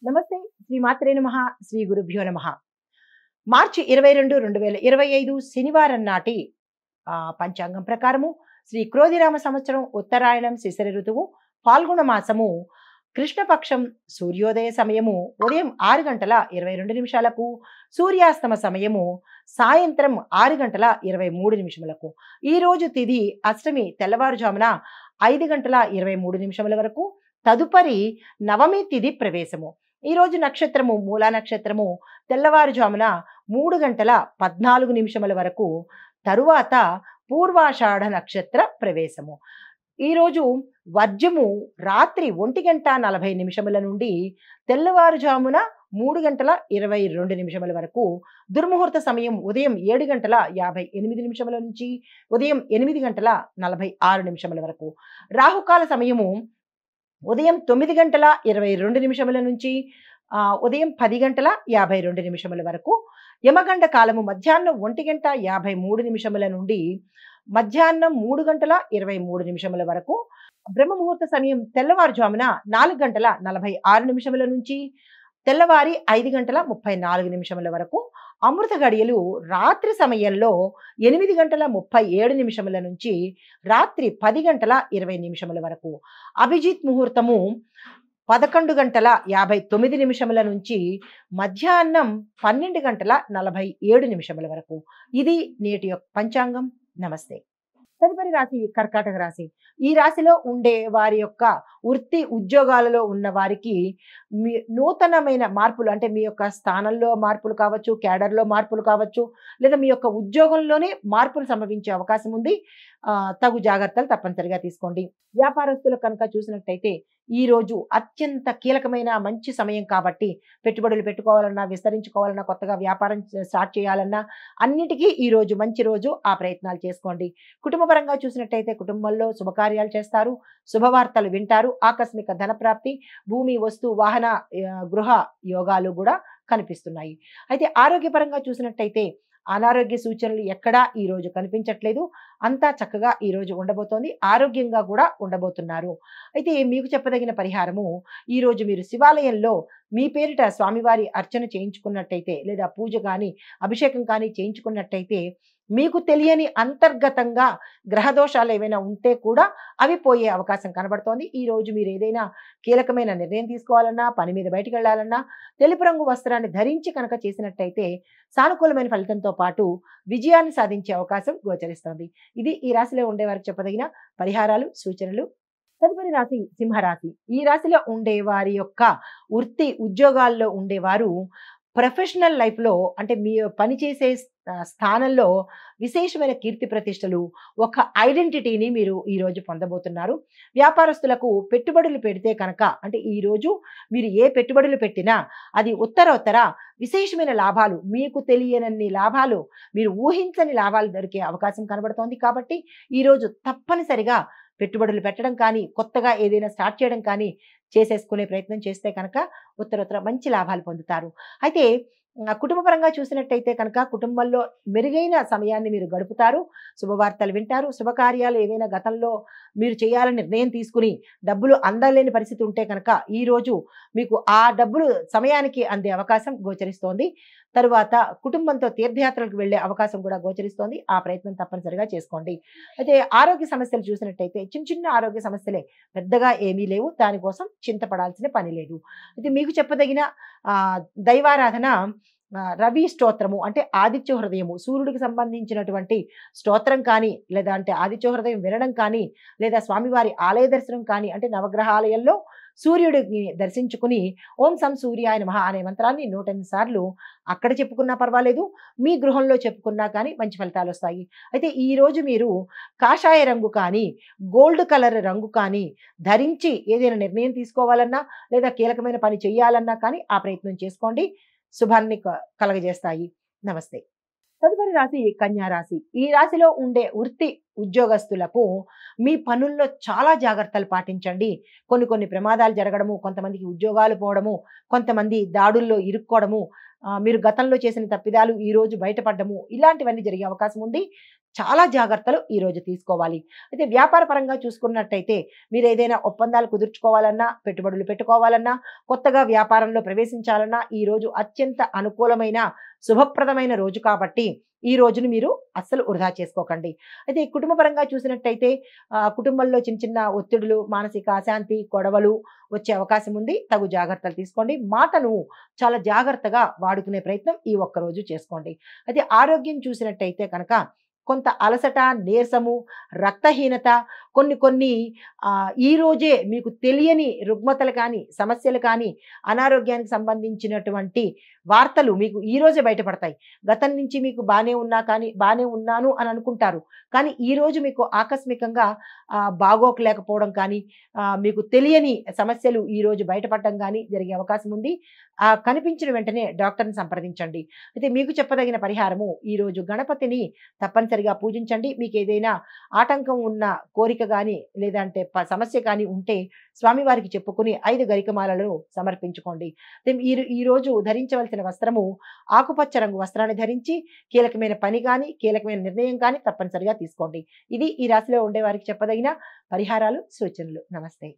నమస్తే. శ్రీ మాత్రే నమః. శ్రీ గురుభ్యో నమః. మార్చి 22, 2025 శనివారం నాటి పంచాంగం ప్రకారము శ్రీ క్రోధినామ సంవత్సరం ఉత్తరాయణం శిశిర ఋతువు ఫాల్గుణ మాసము కృష్ణపక్షం సూర్యోదయ సమయము ఉదయం 6:22 సూర్యాస్తమ సమయము సాయంత్రం 6:23 ఈ రోజు తిథి అష్టమి తెల్లవారుజామున 5:23 వరకు. తదుపరి నవమి తిథి ప్రవేశము. ఈ రోజు నక్షత్రము మూలా నక్షత్రము తెల్లవారుజామున 3:14 వరకు. తరువాత పూర్వాషాఢ నక్షత్ర ప్రవేశము. ఈరోజు వర్జము రాత్రి 1:40 నుండి తెల్లవారుజామున 3:22 వరకు. దుర్ముహూర్త సమయం ఉదయం 7:58 నుంచి ఉదయం 8:46 వరకు. రాహుకాల సమయము ఉదయం 9:22 నుంచి ఉదయం 10:52 వరకు. యమగండ కాలము మధ్యాహ్నం 1:53 నుండి మధ్యాహ్నం 3:23 వరకు. బ్రహ్మముహూర్త సమయం తెల్లవారుజామున 4:46 నుంచి తెల్లవారి 5:34 వరకు. అమృత గడియలు రాత్రి సమయంలో 8:37 నుంచి రాత్రి 10:20 వరకు. అభిజిత్ ముహూర్తము 11:59 నుంచి మధ్యాహ్నం 12:47 వరకు. ఇది నేటి యొక్క పంచాంగం. నమస్తే. తదుపరి రాశి కర్కాటక రాశి. ఈ రాశిలో ఉండే వారి యొక్క వృత్తి ఉద్యోగాలలో ఉన్న వారికి మీ నూతనమైన మార్పులు, అంటే మీ యొక్క స్థానంలో మార్పులు కావచ్చు, క్యాడర్లో మార్పులు కావచ్చు, లేదా మీ యొక్క ఉద్యోగంలోనే మార్పులు సంభవించే అవకాశం ఉంది. తగు జాగ్రత్తలు తప్పనిసరిగా తీసుకోండి. వ్యాపారస్తులు కనుక చూసినట్టయితే ఈ రోజు అత్యంత కీలకమైన మంచి సమయం కాబట్టి పెట్టుబడులు పెట్టుకోవాలన్నా, విస్తరించుకోవాలన్నా, కొత్తగా వ్యాపారం స్టార్ట్ చేయాలన్నా అన్నిటికీ ఈ రోజు మంచి రోజు. ఆ ప్రయత్నాలు చేసుకోండి. కుటుంబపరంగా చూసినట్టయితే కుటుంబంలో శుభకార్యాలు చేస్తారు, శుభవార్తలు వింటారు, ఆకస్మిక ధనప్రాప్తి, భూమి వస్తు వాహన గృహ యోగాలు కూడా కనిపిస్తున్నాయి. అయితే ఆరోగ్యపరంగా చూసినట్టయితే అనారోగ్య సూచనలు ఎక్కడా ఈ రోజు కనిపించట్లేదు. అంతా చక్కగా ఈ రోజు ఉండబోతోంది. ఆరోగ్యంగా కూడా ఉండబోతున్నారు. అయితే మీకు చెప్పదగిన పరిహారము, ఈ రోజు మీరు శివాలయంలో మీ పేరిట స్వామివారి అర్చన చేయించుకున్నట్టయితే, లేదా పూజ కానీ అభిషేకం కానీ చేయించుకున్నట్టయితే మీకు తెలియని అంతర్గతంగా గ్రహదోషాలు ఏవైనా ఉంటే కూడా అవి పోయే అవకాశం కనబడుతోంది. ఈ రోజు మీరు ఏదైనా కీలకమైన నిర్ణయం తీసుకోవాలన్నా, పని మీద బయటికి వెళ్ళాలన్నా తెలుపు రంగు వస్త్రాన్ని ధరించి కనుక చేసినట్టయితే సానుకూలమైన ఫలితంతో పాటు విజయాన్ని సాధించే అవకాశం గోచరిస్తోంది. ఇది ఈ రాశిలో ఉండే వారికి చెప్పదగిన పరిహారాలు, సూచనలు. తదుపరి రాశి సింహరాశి. ఈ రాశిలో ఉండే వారి యొక్క వృత్తి ఉద్యోగాల్లో ఉండేవారు ప్రొఫెషనల్ లైఫ్లో, అంటే మీ పనిచేసే స్థానంలో విశేషమైన కీర్తి ప్రతిష్టలు, ఒక ఐడెంటిటీని మీరు ఈరోజు పొందబోతున్నారు. వ్యాపారస్తులకు పెట్టుబడులు పెడితే కనుక, అంటే ఈరోజు మీరు ఏ పెట్టుబడులు పెట్టినా అది ఉత్తరోత్తర విశేషమైన లాభాలు, మీకు తెలియనన్ని లాభాలు, మీరు ఊహించని లాభాలు దొరికే అవకాశం కనబడుతోంది. కాబట్టి ఈరోజు తప్పనిసరిగా పెట్టుబడులు పెట్టడం కానీ, కొత్తగా ఏదైనా స్టార్ట్ చేయడం కానీ చేసేసుకునే ప్రయత్నం చేస్తే కనుక ఉత్తరోత్తర మంచి లాభాలు పొందుతారు. అయితే కుటుంబపరంగా చూసినట్టయితే కనుక కుటుంబంలో మెరుగైన సమయాన్ని మీరు గడుపుతారు, శుభవార్తలు వింటారు, శుభకార్యాలు ఏవైనా గతంలో మీరు చేయాలని నిర్ణయం తీసుకుని డబ్బులు అందలేని పరిస్థితి ఉంటే కనుక ఈరోజు మీకు ఆ డబ్బులు సమయానికి అందే అవకాశం గోచరిస్తోంది. తరువాత కుటుంబంతో తీర్థయాత్రలకు వెళ్ళే అవకాశం కూడా గోచరిస్తోంది. ఆ ప్రయత్నం తప్పనిసరిగా చేసుకోండి. అయితే ఆరోగ్య సమస్యలు చూసినట్టయితే చిన్న చిన్న ఆరోగ్య సమస్యలే, పెద్దగా ఏమీ లేవు. దానికోసం చింతపడాల్సిన పని లేదు. అయితే మీకు చెప్పదగిన దైవారాధన రవి స్తోత్రము, అంటే ఆదిత్య హృదయము, సూర్యుడికి సంబంధించినటువంటి స్తోత్రం కానీ, లేదా అంటే ఆదిత్య హృదయం వినడం కానీ, లేదా స్వామివారి ఆలయ దర్శనం కానీ, అంటే నవగ్రహాలయంలో సూర్యుడిని దర్శించుకుని ఓం సం సూర్యాయ నమః అనే మంత్రాన్ని 108 సార్లు అక్కడ చెప్పుకున్నా పర్వాలేదు, మీ గృహంలో చెప్పుకున్నా కానీ మంచి ఫలితాలు వస్తాయి. అయితే ఈ రోజు మీరు కాషాయ రంగు కానీ, గోల్డ్ కలర్ రంగు కానీ ధరించి ఏదైనా నిర్ణయం తీసుకోవాలన్నా, లేదా కీలకమైన పని చేయాలన్నా కానీ ఆ ప్రయత్నం చేసుకోండి. శుభాన్ని కలగజేస్తాయి. నమస్తే. తదుపరి రాశి కన్యా రాశి. ఈ రాశిలో ఉండే వృత్తి ఉద్యోగస్తులకు మీ పనుల్లో చాలా జాగ్రత్తలు పాటించండి. కొన్ని ప్రమాదాలు జరగడము, కొంతమందికి ఉద్యోగాలు పోవడము, కొంతమంది దాడుల్లో ఇరుక్కోవడము, మీరు గతంలో చేసిన తప్పిదాలు ఈ రోజు బయటపడడము, ఇలాంటివన్నీ జరిగే అవకాశం ఉంది. చాలా జాగ్రత్తలు ఈరోజు తీసుకోవాలి. అయితే వ్యాపార పరంగా చూసుకున్నట్టయితే మీరు ఏదైనా ఒప్పందాలు కుదుర్చుకోవాలన్నా, పెట్టుబడులు పెట్టుకోవాలన్నా, కొత్తగా వ్యాపారంలో ప్రవేశించాలన్నా ఈరోజు అత్యంత అనుకూలమైన శుభప్రదమైన రోజు కాబట్టి ఈ రోజును మీరు అస్సలు వృధా చేసుకోకండి. అయితే కుటుంబ పరంగా చూసినట్టయితే కుటుంబంలో చిన్న చిన్న ఒత్తిడులు, మానసిక అశాంతి, గొడవలు వచ్చే అవకాశం ఉంది. తగు జాగ్రత్తలు తీసుకోండి. మాటను చాలా జాగ్రత్తగా వాడుకునే ప్రయత్నం ఈ ఒక్కరోజు చేసుకోండి. అయితే ఆరోగ్యం చూసినట్టయితే కనుక కొంత అలసట, నీరసము, రక్తహీనత కొన్ని కొన్ని ఈ రోజే మీకు తెలియని రుగ్మతలు కానీ, సమస్యలు కానీ, అనారోగ్యానికి సంబంధించినటువంటి వార్తలు మీకు ఈ రోజే బయటపడతాయి. గతం నుంచి మీకు బానే ఉన్నాను అని అనుకుంటారు. కానీ ఈరోజు మీకు ఆకస్మికంగా బాగోకలేకపోవడం కానీ, మీకు తెలియని సమస్యలు ఈరోజు బయటపడడం కానీ జరిగే అవకాశం ఉంది. కనిపించిన వెంటనే డాక్టర్‌ని సంప్రదించండి. అయితే మీకు చెప్పదగిన పరిహారము ఈరోజు గణపతిని తప్పనిసరిగా పూజించండి. మీకేదైనా ఆటంకం ఉన్న కోరిక గాని, లేదంటే సమస్య కానీ ఉంటే స్వామివారికి చెప్పుకొని 5 గరికమాలలు సమర్పించుకోండి. ఈరోజు ధరించవలసిన వస్త్రము ఆకుపచ్చ రంగు వస్త్రాన్ని ధరించి కీలకమైన పని గాని, కీలకమైన నిర్ణయం కానీ తప్పనిసరిగా తీసుకోండి. ఇది ఈ రాశిలో ఉండే వారికి చెప్పదగిన పరిహారాలు, సూచనలు. నమస్తే.